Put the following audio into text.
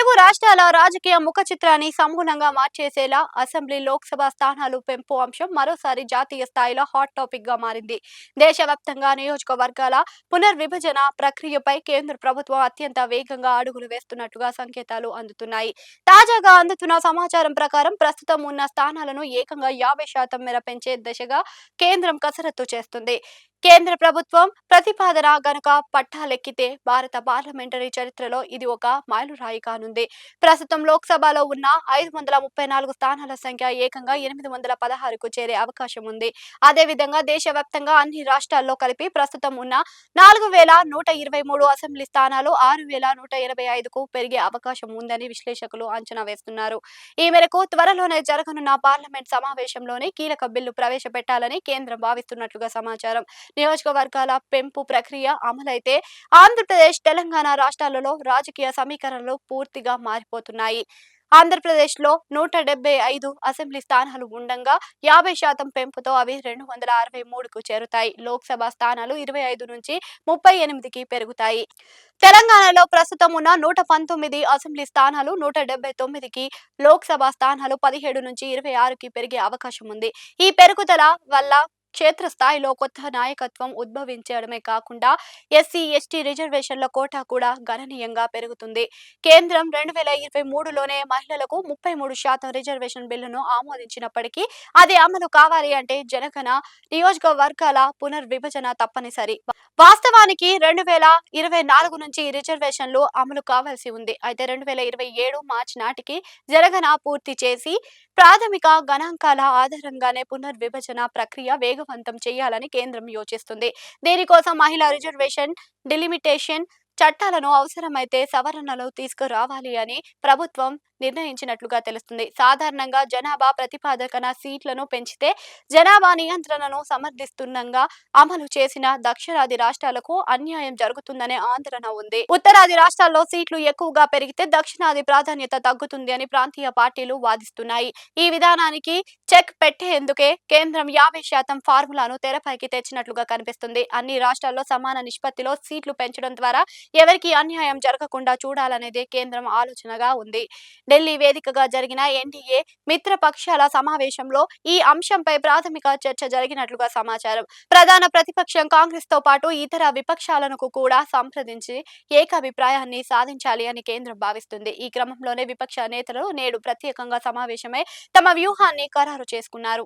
తెలుగు రాష్ట్రాల రాజకీయ ముఖ చిత్రాన్ని సంపూర్ణంగా మార్చేసేలా అసెంబ్లీ లోక్సభ స్థానాలు పెంపు అంశం మరోసారి జాతీయ స్థాయిలో హాట్ టాపిక్ గా మారింది. దేశవ్యాప్తంగా నియోజకవర్గాల పునర్విభజన ప్రక్రియపై కేంద్ర ప్రభుత్వం అత్యంత వేగంగా అడుగులు వేస్తున్నట్టుగా సంకేతాలు అందుతున్నాయి. తాజాగా అందుతున్న సమాచారం ప్రకారం ప్రస్తుతం ఉన్న స్థానాలను ఏకంగా 50% మేర పెంచే దిశగా కేంద్రం కసరత్తు చేస్తుంది. కేంద్ర ప్రభుత్వం ప్రతిపాదన గనుక పట్టాలెక్కితే భారత పార్లమెంటరీ చరిత్రలో ఇది ఒక మైలురాయి కానుంది. ప్రస్తుతం లోక్సభలో ఉన్న 534 స్థానాల సంఖ్య ఏకంగా 816కు చేరే అవకాశం ఉంది. అదేవిధంగా దేశవ్యాప్తంగా అన్ని రాష్ట్రాల్లో కలిపి ప్రస్తుతం ఉన్న 4123 అసెంబ్లీ స్థానాలు 6185కు పెరిగే అవకాశం ఉందని విశ్లేషకులు అంచనా వేస్తున్నారు. ఈ మేరకు త్వరలోనే జరగనున్న పార్లమెంట్ సమావేశంలోనే కీలక బిల్లు ప్రవేశపెట్టాలని కేంద్రం భావిస్తున్నట్లుగా సమాచారం. నియోజకవర్గాల పెంపు ప్రక్రియ అమలైతే ఆంధ్రప్రదేశ్, తెలంగాణ రాష్ట్రాలలో రాజకీయ సమీకరణలు పూర్తిగా మారిపోతున్నాయి. ఆంధ్రప్రదేశ్లో 175 అసెంబ్లీ స్థానాలు ఉండగా 50% పెంపుతో అవి 263కు చేరుతాయి. లోక్సభ స్థానాలు 25 నుంచి 38కి పెరుగుతాయి. తెలంగాణలో ప్రస్తుతం ఉన్న 119 అసెంబ్లీ స్థానాలు 179కి, లోక్సభ స్థానాలు 17 నుంచి 26కి పెరిగే అవకాశం ఉంది. ఈ పెరుగుదల వల్ల క్షేత్రస్థాయిలో కొత్త నాయకత్వం ఉద్భవించడమే కాకుండా ఎస్సీ, ఎస్టీ రిజర్వేషన్ల కోటా కూడా గణనీయంగా పెరుగుతుంది. కేంద్రం 2023లోనే మహిళలకు 33% రిజర్వేషన్ బిల్లును ఆమోదించినప్పటికీ అది అమలు కావాలి అంటే జనగణ నియోజకవర్గాల పునర్విభజన తప్పనిసరి. వాస్తవానికి 2024 నుంచి రిజర్వేషన్లు అమలు కావాల్సి ఉంది. అయితే 2027 మార్చి నాటికి జనగణ పూర్తి చేసి ప్రాథమిక గణాంకాల ఆధారంగానే పునర్విభజన ప్రక్రియ వేగవంతం చేయాలని కేంద్రం యోచిస్తుంది. దీనికోసం మహిళా రిజర్వేషన్ డిలిమిటేషన్ చట్టాలను అవసరమైతే సవరణలు తీసుకురావాలి అని ప్రభుత్వం నిర్ణయించినట్లుగా తెలుస్తుంది. సాధారణంగా జనాభా ప్రతిపాదకన సీట్లను పెంచితే జనాభా నియంత్రణను సమర్థిస్తుండగా అమలు చేసిన దక్షిణాది రాష్ట్రాలకు అన్యాయం జరుగుతుందనే ఆందోళన ఉంది. ఉత్తరాది రాష్ట్రాల్లో సీట్లు ఎక్కువగా పెరిగితే దక్షిణాది ప్రాధాన్యత తగ్గుతుంది అని ప్రాంతీయ పార్టీలు వాదిస్తున్నాయి. ఈ విధానానికి చెక్ పెట్టేందుకే కేంద్రం 50% ఫార్ములాను తెరపైకి తెచ్చినట్లుగా కనిపిస్తుంది. అన్ని రాష్ట్రాల్లో సమాన నిష్పత్తిలో సీట్లు పెంచడం ద్వారా ఎవరికి అన్యాయం జరగకుండా చూడాలనేదే కేంద్రం ఆలోచనగా ఉంది. ఢిల్లీ వేదికగా జరిగిన ఎన్డీఏ మిత్రపక్షాల సమావేశంలో ఈ అంశంపై ప్రాథమిక చర్చ జరిగినట్లుగా సమాచారం. ప్రధాన ప్రతిపక్షం కాంగ్రెస్ తో పాటు ఇతర విపక్షాలను కూడా సంప్రదించి ఏకాభిప్రాయాన్ని సాధించాలి అని కేంద్రం భావిస్తుంది. ఈ క్రమంలోనే విపక్ష నేతలు నేడు ప్రత్యేకంగా సమావేశమై తమ వ్యూహాన్ని ఖరారు చేసుకున్నారు.